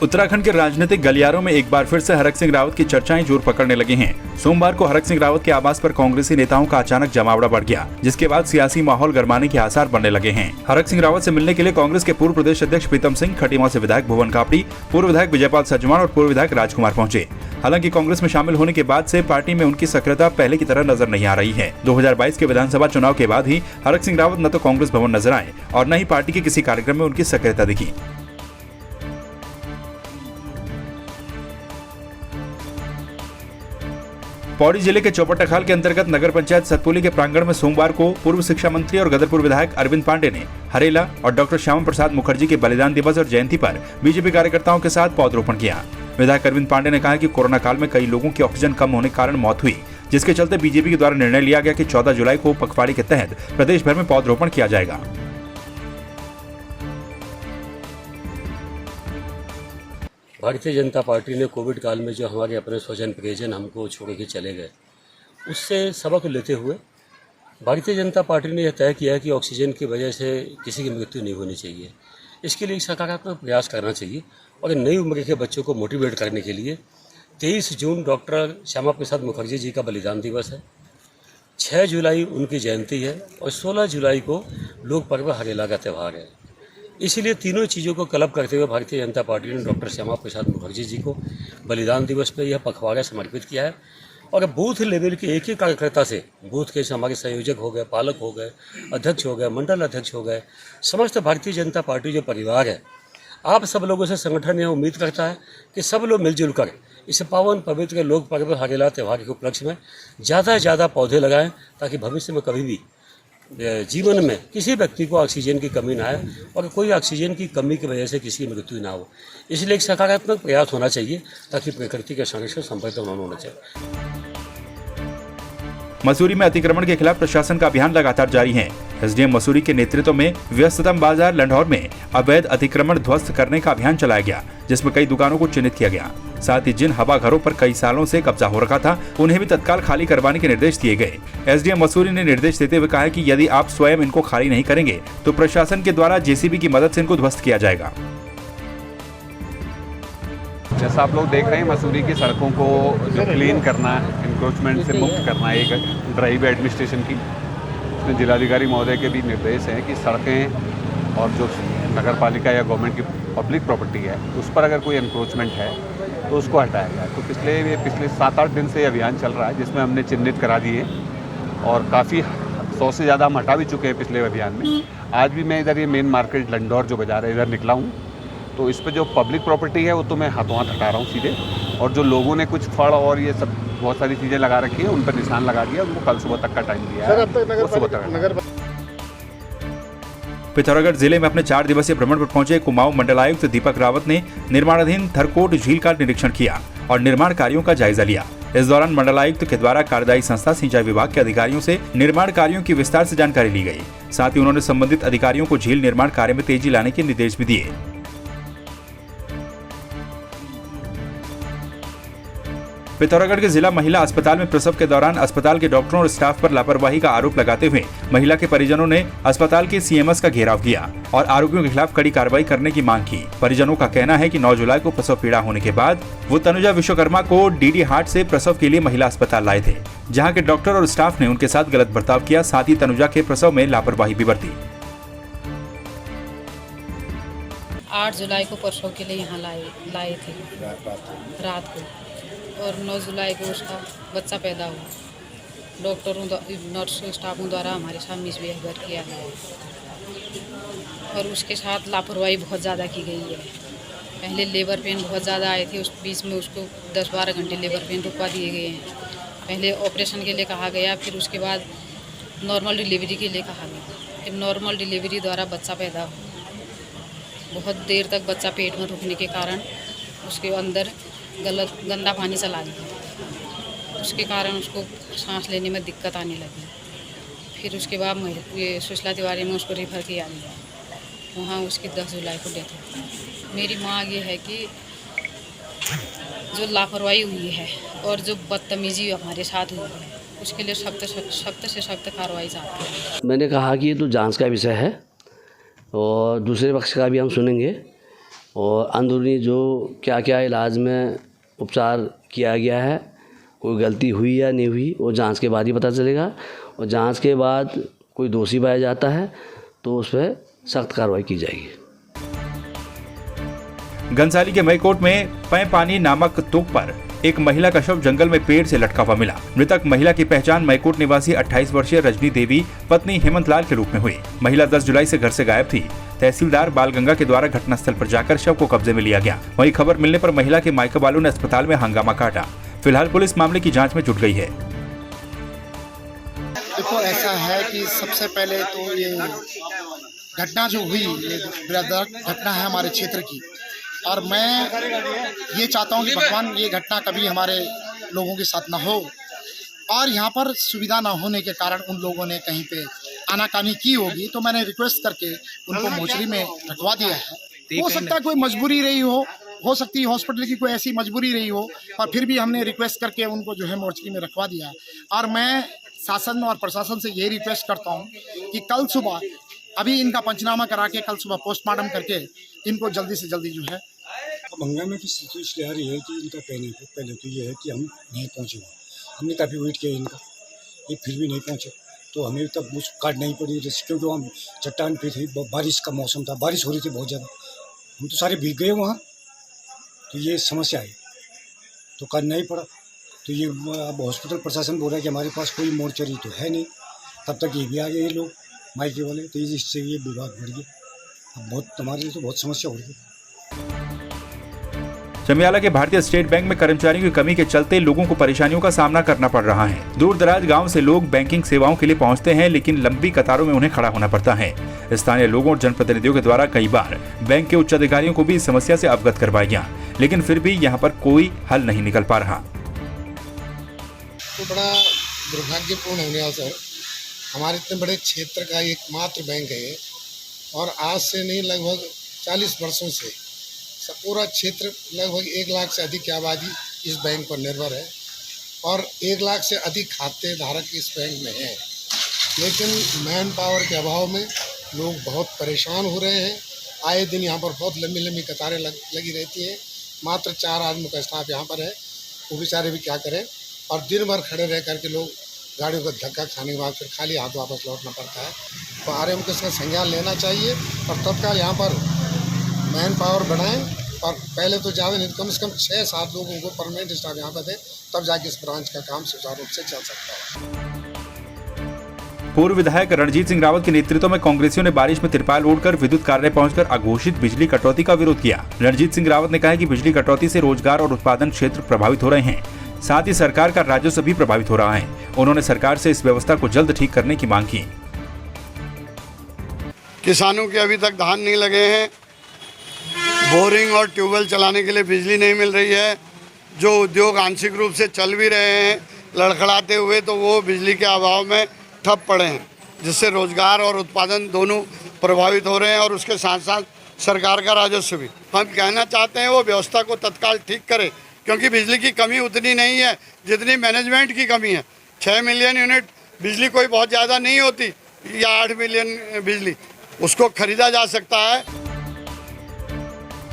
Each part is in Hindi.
उत्तराखंड के राजनीतिक गलियारों में एक बार फिर से हरक सिंह रावत की चर्चाएं जोर पकड़ने लगी हैं। सोमवार को हरक सिंह रावत के आवास पर कांग्रेसी नेताओं का अचानक जमावड़ा बढ़ गया, जिसके बाद सियासी माहौल गरमाने के आसार बनने लगे हैं। हरक सिंह रावत से मिलने के लिए कांग्रेस के पूर्व प्रदेश अध्यक्ष प्रीतम सिंह, खटीमा से विधायक भुवन कापड़ी, पूर्व विधायक विजयपाल सज्जमान और पूर्व विधायक राजकुमार पहुंचे। हालांकि कांग्रेस में शामिल होने के बाद से पार्टी में उनकी सक्रियता पहले की तरह नजर नहीं आ रही है। 2022 के विधानसभा चुनाव के बाद ही हरक सिंह रावत न तो कांग्रेस भवन नजर आए और न ही पार्टी के किसी कार्यक्रम में उनकी सक्रियता दिखी। पौड़ी जिले के चौपट्टाखाल के अंतर्गत नगर पंचायत सतपुली के प्रांगण में सोमवार को पूर्व शिक्षा मंत्री और गदरपुर विधायक अरविंद पांडे ने हरेला और डॉक्टर श्यामा प्रसाद मुखर्जी के बलिदान दिवस और जयंती पर बीजेपी कार्यकर्ताओं के साथ पौधरोपण किया। विधायक अरविंद पांडे ने कहा कि कोरोना काल में कई लोगों की ऑक्सीजन कम होने के कारण मौत हुई, जिसके चलते बीजेपी के द्वारा निर्णय लिया गया कि 14 जुलाई को पखवाड़े के तहत प्रदेश भर में पौधरोपण किया जाएगा। भारतीय जनता पार्टी ने कोविड काल में जो हमारे अपने स्वजन प्रियजन हमको छोड़ के चले गए, उससे सबक लेते हुए भारतीय जनता पार्टी ने यह तय किया कि ऑक्सीजन की वजह से किसी की मृत्यु नहीं होनी चाहिए। इसके लिए सकारात्मक प्रयास करना चाहिए और नई उम्र के बच्चों को मोटिवेट करने के लिए 23 जून डॉक्टर श्यामा प्रसाद मुखर्जी जी का बलिदान दिवस है, 6 जुलाई उनकी जयंती है और 16 जुलाई को लोक पर्व हरेला का त्यौहार है। इसीलिए तीनों चीज़ों को क्लब करते हुए भारतीय जनता पार्टी ने डॉक्टर श्यामा प्रसाद मुखर्जी जी को बलिदान दिवस पर यह पखवाड़ा समर्पित किया है और बूथ लेवल के एक ही कार्यकर्ता से, बूथ के हमारे संयोजक हो गए, पालक हो गए, अध्यक्ष हो गए, मंडल अध्यक्ष हो गए, समस्त भारतीय जनता पार्टी जो परिवार है, आप सब लोगों से संगठन यह उम्मीद करता है कि सब लोग मिलजुल कर इस पावन पवित्र लोक पर्व हरेला त्यौहार के उपलक्ष्य में ज़्यादा से ज़्यादा पौधे लगाएं, ताकि भविष्य में कभी भी जीवन में किसी व्यक्ति को ऑक्सीजन की कमी ना आए और कोई ऑक्सीजन की कमी की वजह से किसी की मृत्यु ना हो। इसलिए एक सकारात्मक प्रयास होना चाहिए ताकि प्रकृति के संरक्षण संपर्क होना चाहिए। मसूरी में अतिक्रमण के खिलाफ प्रशासन का अभियान लगातार जारी है। एसडीएम मसूरी के नेतृत्व में व्यस्ततम बाजार लंढौर में अवैध अतिक्रमण ध्वस्त करने का अभियान चलाया गया, जिसमें कई दुकानों को चिन्हित किया गया। साथ ही जिन हवा घरों पर कई सालों से कब्जा हो रखा था, उन्हें भी तत्काल खाली करवाने के निर्देश दिए गए। एसडीएम मसूरी ने निर्देश देते हुए कहा है कि यदि आप स्वयं इनको खाली नहीं करेंगे तो प्रशासन के द्वारा जेसीबी की मदद से इनको ध्वस्त किया जाएगा। जैसा आप लोग देख रहे हैं, मसूरी की सड़कों को जो क्लीन करना है, इंक्रोचमेंट से मुक्त करना है, एक ड्राइव एडमिनिस्ट्रेशन की, उसमें जिलाधिकारी महोदय के भी निर्देश हैं कि सड़कें और जो नगर पालिका या गवर्नमेंट की पब्लिक प्रॉपर्टी है उस पर अगर कोई इंक्रोचमेंट है तो उसको हटाया जाए। तो पिछले 7-8 दिन से ये अभियान चल रहा है, जिसमें हमने चिन्हित करा दिए और काफ़ी 100 से ज़्यादा हम हटा भी चुके हैं पिछले अभियान में। आज भी मैं इधर ये मेन मार्केट लंढौर जो बाजार है इधर निकला हूँ, तो इस पर जो पब्लिक प्रॉपर्टी है वो तो मैं हाथों हाथ हटा रहा हूँ सीधे, और जो लोगों ने कुछ फड़ और ये सब बहुत सारी चीज़ें लगा रखी है उन पर निशान लगा दिया। उनको कल सुबह तक का टाइम दिया है। सुबह तक पिथौरागढ़ जिले में अपने 4 दिवसीय भ्रमण पर पहुंचे कुमाऊं मंडलायुक्त दीपक रावत ने निर्माणाधीन थरकोट झील का निरीक्षण किया और निर्माण कार्यों का जायजा लिया। इस दौरान मंडलायुक्त के द्वारा कार्यदायी संस्था सिंचाई विभाग के अधिकारियों से निर्माण कार्यों की विस्तार से जानकारी ली गई। साथ ही उन्होंने संबंधित अधिकारियों को झील निर्माण कार्य में तेजी लाने के निर्देश भी दिए। पिथौरागढ़ के जिला महिला अस्पताल में प्रसव के दौरान अस्पताल के डॉक्टरों और स्टाफ पर लापरवाही का आरोप लगाते हुए महिला के परिजनों ने अस्पताल के सीएमएस का घेराव किया और आरोपियों के खिलाफ कड़ी कार्रवाई करने की मांग की। परिजनों का कहना है कि 9 जुलाई को प्रसव पीड़ा होने के बाद वो तनुजा विश्वकर्मा को डीडी हार्ट से प्रसव के लिए महिला अस्पताल लाए थे, जहाँ के डॉक्टर और स्टाफ ने उनके साथ गलत बर्ताव किया। साथ ही तनुजा के प्रसव में लापरवाही भी बरती। 8 जुलाई को प्रसव के लिए यहाँ लाए थे रात को, और 9 जुलाई को उसका बच्चा पैदा हुआ। डॉक्टरों, नर्स, स्टाफों द्वारा हमारे साथ मिसबिहेवियर किया गया और उसके साथ लापरवाही बहुत ज़्यादा की गई है। पहले लेबर पेन बहुत ज़्यादा आए थे, उस बीच में उसको 10-12 घंटे लेबर पेन रुकवा दिए गए हैं। पहले ऑपरेशन के लिए कहा गया, फिर उसके बाद नॉर्मल डिलीवरी के लिए कहा गया। फिर नॉर्मल डिलीवरी द्वारा बच्चा पैदा हुआ। बहुत देर तक बच्चा पेट में रुकने के कारण उसके अंदर गंदा पानी चला गया, उसके कारण उसको सांस लेने में दिक्कत आने लगी। फिर उसके बाद ये सुशीला तिवारी में उसको रेफर किया गया, वहाँ उसकी 10 जुलाई को डेथ हुई। मेरी मांग ये है कि जो लापरवाही हुई है और जो बदतमीजी हमारे साथ हुई है, उसके लिए सख्त से सख्त कार्रवाई चाहते हैं। मैंने कहा कि ये तो जांच का विषय है और दूसरे पक्ष का भी हम सुनेंगे, और अंदरूनी जो क्या क्या इलाज में उपचार किया गया है, कोई गलती हुई या नहीं हुई, वो जांच के बाद ही पता चलेगा। और जांच के बाद कोई दोषी पाया जाता है तो उस पर सख्त कार्रवाई की जाएगी। घनसाली के मईकोट में पैपानी नामक तोक पर एक महिला का शव जंगल में पेड़ से लटका हुआ मिला। मृतक महिला की पहचान मईकोट निवासी 28 वर्षीय रजनी देवी पत्नी हेमंत लाल के रूप में हुई। महिला 10 जुलाई से घर से गायब थी। तहसीलदार बालगंगा के द्वारा घटनास्थल पर जाकर शव को कब्जे में लिया गया। वहीं खबर मिलने पर महिला के मायके वालों ने अस्पताल में हंगामा काटा। फिलहाल पुलिस मामले की जाँच में जुट गई है। देखो, ऐसा है कि सबसे पहले तो ये घटना जो हुई, ये दर्दनाक घटना है हमारे क्षेत्र की, और मैं ये चाहता हूँ कि भगवान ये घटना कभी हमारे लोगों के साथ ना हो। और यहाँ पर सुविधा ना होने के कारण उन लोगों ने कहीं पे आनाकानी की होगी, तो मैंने रिक्वेस्ट करके उनको मोचरी में रखवा दिया है। हो सकता है कोई मजबूरी रही हो सकती है हॉस्पिटल की कोई ऐसी मजबूरी रही हो, और फिर भी हमने रिक्वेस्ट करके उनको जो है मोचरी में रखवा दिया है। और मैं शासन और प्रशासन से ये रिक्वेस्ट करता हूँ कि कल सुबह अभी इनका पंचनामा करा के कल सुबह पोस्टमार्टम करके इनको जल्दी से जल्दी जो है। अब हंगामे की स्थिति इसलिए आ रही है कि इनका पहले तो ये है कि हम नहीं पहुँचे वहाँ। हमने काफ़ी वेट किया इनका, ये फिर भी नहीं पहुँचे, तो हमें तब मुझ काटना ही पड़ी, क्योंकि हम चट्टान पे थे, बारिश का मौसम था, बारिश हो रही थी बहुत ज़्यादा, हम तो सारे भीग गए वहाँ, तो ये समस्या है, तो करना ही पड़ा। तो ये अब हॉस्पिटल प्रशासन बोल रहा है कि हमारे पास कोई मोर्चरी तो है नहीं, तब तक ये भी आ गए ये लोग मायके वाले, तो इससे ये विवाद बढ़ गया। अब बहुत हमारे लिए तो बहुत समस्या हो रही है। चमियाला के भारतीय स्टेट बैंक में कर्मचारियों की कमी के चलते लोगों को परेशानियों का सामना करना पड़ रहा है। दूर दराज गांव से लोग बैंकिंग सेवाओं के लिए पहुंचते हैं, लेकिन लंबी कतारों में उन्हें खड़ा होना पड़ता है। स्थानीय लोगों और जनप्रतिनिधियों के द्वारा कई बार बैंक के उच्च अधिकारियों को भी इस समस्या से अवगत करवाया गया, लेकिन फिर भी यहाँ पर कोई हल नहीं निकल पा रहा। तो बड़ा दुर्भाग्यपूर्ण है निहाल सर, हमारे इतने बड़े क्षेत्र का एकमात्र बैंक है ये, और आज से नहीं लगभग 40 वर्षों से पूरा क्षेत्र लगभग 1 लाख से अधिक की आबादी इस बैंक पर निर्भर है, और 1 लाख से अधिक खाते धारक इस बैंक में हैं। लेकिन मैन पावर के अभाव में लोग बहुत परेशान हो रहे हैं। आए दिन यहाँ पर बहुत लंबी लंबी कतारें लगी रहती हैं। मात्र 4 आदमी का स्टाफ यहाँ पर है, वो बेचारे भी क्या करें, और दिन भर खड़े रह करके लोग गाड़ियों का धक्का खाने के बाद फिर खाली हाथ वापस लौटना पड़ता है। तो आरएम को इसका संज्ञान लेना चाहिए और तत्काल यहाँ पर मैन पावर बढ़ाएं, और पहले तो ज़्यादा नहीं, कम से कम 6-7 लोगों को परमानेंट स्टाफ यहाँ पर दें, तब जाके इस ब्रांच का काम सुचारू रूप से चल सकता है। पूर्व विधायक रणजीत सिंह रावत के नेतृत्व में कांग्रेसियों ने बारिश में तिरपाल ओढ़कर विद्युत कार्यालय पहुंचकर अघोषित बिजली कटौती का विरोध किया। रणजीत सिंह रावत ने कहा कि बिजली कटौती से रोजगार और उत्पादन क्षेत्र प्रभावित हो रहे हैं, साथ ही सरकार का राजस्व भी प्रभावित हो रहा है। उन्होंने सरकार से इस व्यवस्था को जल्द ठीक करने की मांग की। किसानों के अभी तक धान नहीं लगे हैं, बोरिंग और ट्यूबवेल चलाने के लिए बिजली नहीं मिल रही है। जो उद्योग आंशिक रूप से चल भी रहे हैं लड़खड़ाते हुए, तो वो बिजली के अभाव में ठप पड़े हैं, जिससे रोजगार और उत्पादन दोनों प्रभावित हो रहे हैं, और उसके साथ साथ सरकार का राजस्व भी। हम कहना चाहते हैं वो व्यवस्था को तत्काल ठीक करे, क्योंकि बिजली की कमी उतनी नहीं है जितनी मैनेजमेंट की कमी है। 6 मिलियन यूनिट बिजली कोई बहुत ज़्यादा नहीं होती, या 8 मिलियन बिजली उसको खरीदा जा सकता है।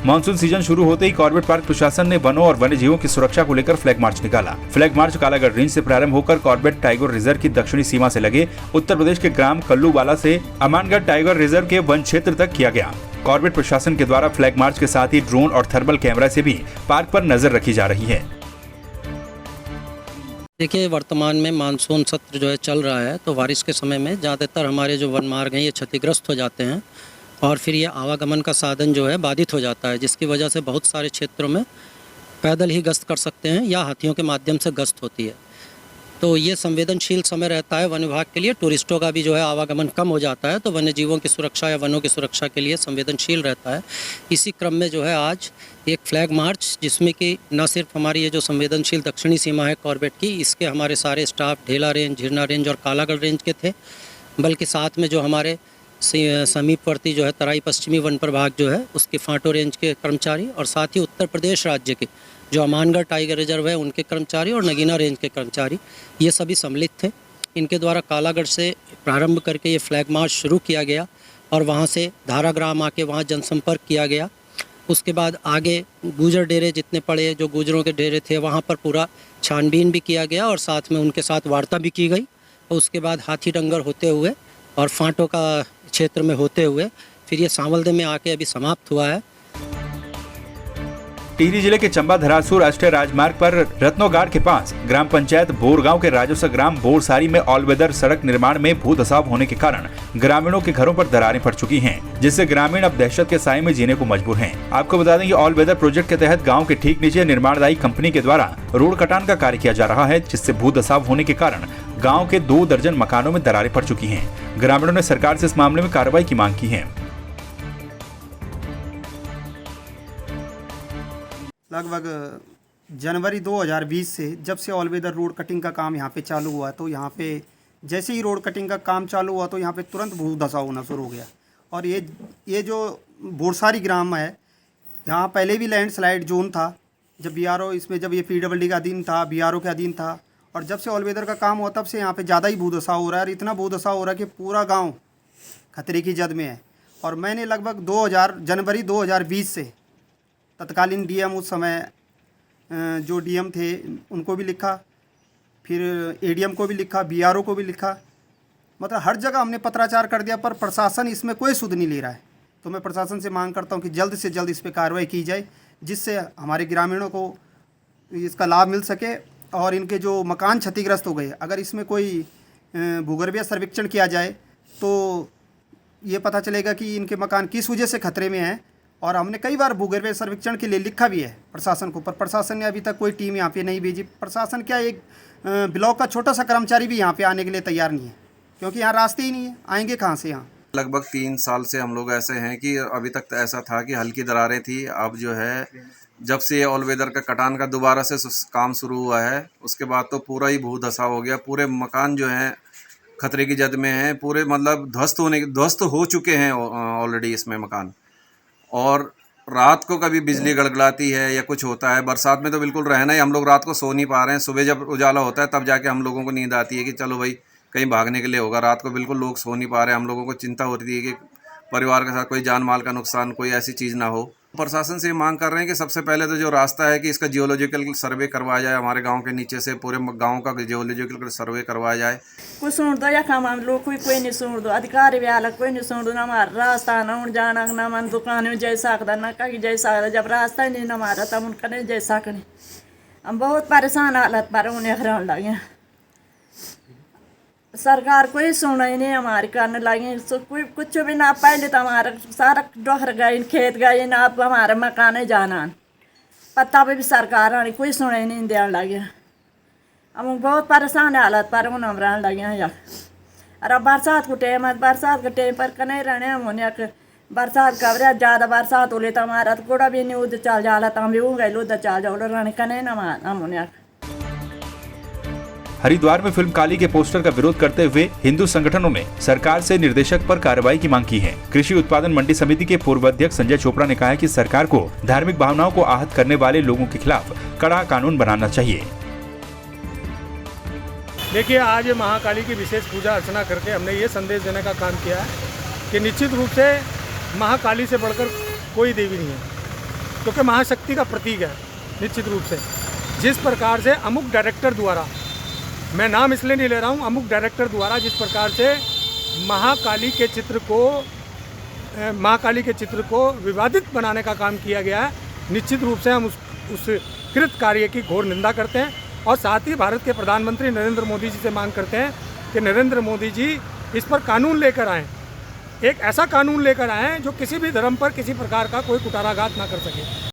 मानसून सीजन शुरू होते ही कॉर्बेट पार्क प्रशासन ने वनों और वन्य जीवों की सुरक्षा को लेकर फ्लैग मार्च निकाला। फ्लैग मार्च कालागढ़ रेंज से प्रारंभ होकर कॉर्बेट टाइगर रिजर्व की दक्षिणी सीमा से लगे उत्तर प्रदेश के ग्राम कल्लूवाला से अमानगढ़ टाइगर रिजर्व के वन क्षेत्र तक किया गया। कॉर्बेट प्रशासन के द्वारा फ्लैग मार्च के साथ ही ड्रोन और थर्मल कैमरा से भी पार्क पर नजर रखी जा रही है। देखिए, वर्तमान में मानसून सत्र जो है चल रहा है, तो बारिश के समय में ज़्यादातर हमारे जो वन मार्ग हैं ये क्षतिग्रस्त हो जाते हैं, और फिर ये आवागमन का साधन जो है बाधित हो जाता है, जिसकी वजह से बहुत सारे क्षेत्रों में पैदल ही गश्त कर सकते हैं या हाथियों के माध्यम से गश्त होती है। तो ये संवेदनशील समय रहता है वन विभाग के लिए। टूरिस्टों का भी जो है आवागमन कम हो जाता है, तो वन्य जीवों की सुरक्षा या वनों की सुरक्षा के लिए संवेदनशील रहता है। इसी क्रम में जो है आज एक फ्लैग मार्च, जिसमें कि न सिर्फ हमारी ये जो संवेदनशील दक्षिणी सीमा है कॉर्बेट की, इसके हमारे सारे स्टाफ ढेला रेंज, झिरना रेंज और कालागढ़ रेंज के थे, बल्कि साथ में जो हमारे समीपवर्ती जो है तराई पश्चिमी वन प्रभाग जो है उसके फांटो रेंज के कर्मचारी, और साथ ही उत्तर प्रदेश राज्य के जो अमानगढ़ टाइगर रिजर्व है उनके कर्मचारी और नगीना रेंज के कर्मचारी, ये सभी सम्मिलित थे। इनके द्वारा कालागढ़ से प्रारंभ करके ये फ्लैग मार्च शुरू किया गया, और वहाँ से धाराग्राम आके वहाँ जनसंपर्क किया गया, उसके बाद आगे गुजर डेरे जितने पड़े, जो गुजरों के डेरे थे, वहाँ पर पूरा छानबीन भी किया गया और साथ में उनके साथ वार्ता भी की गई। और उसके बाद हाथी डंगर होते हुए और फांटों का क्षेत्र में होते हुए फिर ये सांवलदे में आके अभी समाप्त हुआ है। टिहरी जिले के चंबा धरासूर राष्ट्रीय राजमार्ग पर रत्नोगाड़ के पास ग्राम पंचायत बोरगांव के राजस्व ग्राम बोरसारी में ऑल वेदर सड़क निर्माण में भू धसाव होने के कारण ग्रामीणों के घरों पर दरारें पड़ चुकी हैं, जिससे ग्रामीण अब दहशत के साए में जीने को मजबूर हैं। आपको बता दें कि ऑल वेदर प्रोजेक्ट के तहत गाँव के ठीक नीचे निर्माणदायी कंपनी के द्वारा रोड कटान का कार्य किया जा रहा है, जिससे भू धसाव होने के कारण गाँव के 2 दर्जन मकानों में दरारें पड़ चुकी है। ग्रामीणों ने सरकार से इस मामले में कार्रवाई की मांग की है। लगभग जनवरी 2020 से जब से ऑल वेदर रोड कटिंग का काम यहाँ पे चालू हुआ, तो यहाँ पे जैसे ही रोड कटिंग का काम चालू हुआ तो यहाँ पे तुरंत भू धसाव होना शुरू हो गया। और ये जो बोरसारी ग्राम है, यहाँ पहले भी लैंडस्लाइड जोन था, जब BRO इसमें जब ये PWD का अधीन था, BRO के अधीन था, और जब से ऑल वेदर का काम हुआ तब से यहाँ पर ज़्यादा ही भू धसाव हो रहा है। और इतना भू धसाव हो रहा है कि पूरा गाँव खतरे की जद में है। और मैंने लगभग जनवरी 2020 से तत्कालीन DM उस समय जो DM थे उनको भी लिखा, फिर ADM को भी लिखा, BRO को भी लिखा, मतलब हर जगह हमने पत्राचार कर दिया, पर प्रशासन इसमें कोई सुध नहीं ले रहा है। तो मैं प्रशासन से मांग करता हूं कि जल्द से जल्द इस पर कार्रवाई की जाए, जिससे हमारे ग्रामीणों को इसका लाभ मिल सके और इनके जो मकान क्षतिग्रस्त हो गए, अगर इसमें कोई भूगर्भीय सर्वेक्षण किया जाए तो ये पता चलेगा कि इनके मकान किस वजह से खतरे में हैं। और हमने कई बार भूगर्भीय सर्वेक्षण के लिए लिखा भी है प्रशासन को, पर प्रशासन ने अभी तक कोई टीम यहाँ पे नहीं भेजी। प्रशासन क्या, एक ब्लॉक का छोटा सा कर्मचारी भी यहाँ पे आने के लिए तैयार नहीं है, क्योंकि यहाँ रास्ते ही नहीं है, आएंगे कहाँ से यहाँ। लगभग 3 साल से हम लोग ऐसे हैं कि अभी तक तो ऐसा था कि हल्की दरारें थी। अब जो है जब से ये ऑल वेदर का कटान का दोबारा से काम शुरू हुआ है, उसके बाद तो पूरा ही भू धसाव हो गया। पूरे मकान जो हैं खतरे की जद में हैं, पूरे मतलब ध्वस्त हो चुके हैं ऑलरेडी इसमें मकान। और रात को कभी बिजली गड़गड़ाती है या कुछ होता है, बरसात में तो बिल्कुल रहना ही, हम लोग रात को सो नहीं पा रहे हैं। सुबह जब उजाला होता है तब जाके हम लोगों को नींद आती है कि चलो भाई कहीं भागने के लिए होगा। रात को बिल्कुल लोग सो नहीं पा रहे हैं। हम लोगों को चिंता होती है कि परिवार के साथ कोई जान माल का नुकसान, कोई ऐसी चीज़ ना हो। प्रशासन से मांग कर रहे हैं कि सबसे पहले तो जो रास्ता है कि इसका जियोलॉजिकल सर्वे करवाया जाए, हमारे गांव के नीचे से पूरे गांव का जियोलॉजिकल सर्वे करवाया जाए। कोई सुन दो या काम लोग कोई नहीं सुन दो, अधिकारी भी आला कोई नहीं सुन दो, ना हमारा रास्ता ना उन जाना ना मन दुकान में जै सकता ना कहीं जै सकता। जब रास्ता नहीं ना हमारा तब उनका नहीं जै सकने। हम बहुत परेशान हालत पर उन्हें हराने लगे। सरकार कोई सुना ही नहीं हमारी, करने लगे कोई कुछ भी ना। पहले तो हमारा सारा डोहर गए, खेत गए ना, अब हमारा मकान जाना पता भी सरकार आनी कोई सुना ही नहीं देने लगे। हम बहुत परेशान हालत पर उन हम रहने लगे हैं। और अब बरसात को टाइम है, बरसात के टाइम पर कहीं रहने हम उन्हें बरसात का ज़्यादा बरसात हो ले तो हमारा तो कूड़ा भी नहीं उधर चल जाला, तो हम भी गए उधर चल जाओ रहने कहीं ना हम उन्हें। हरिद्वार में फिल्म काली के पोस्टर का विरोध करते हुए हिंदू संगठनों ने सरकार से निर्देशक पर कार्रवाई की मांग की है। कृषि उत्पादन मंडी समिति के पूर्व अध्यक्ष संजय चोपड़ा ने कहा है कि सरकार को धार्मिक भावनाओं को आहत करने वाले लोगों के खिलाफ कड़ा कानून बनाना चाहिए। देखिए, आज महाकाली की विशेष पूजा अर्चना करके हमने ये संदेश देने का काम किया है कि निश्चित रूप से महाकाली से बढ़कर कोई देवी नहीं है, क्योंकि महाशक्ति का प्रतीक है। निश्चित रूप से जिस प्रकार से अमुक डायरेक्टर द्वारा, मैं नाम इसलिए नहीं ले रहा हूँ, अमुक डायरेक्टर द्वारा जिस प्रकार से महाकाली के चित्र को विवादित बनाने का काम किया गया है, निश्चित रूप से हम उस कृत कार्य की घोर निंदा करते हैं। और साथ ही भारत के प्रधानमंत्री नरेंद्र मोदी जी से मांग करते हैं कि नरेंद्र मोदी जी इस पर कानून लेकर आएँ, एक ऐसा कानून लेकर आएँ जो किसी भी धर्म पर किसी प्रकार का कोई कुठाराघात ना कर सके।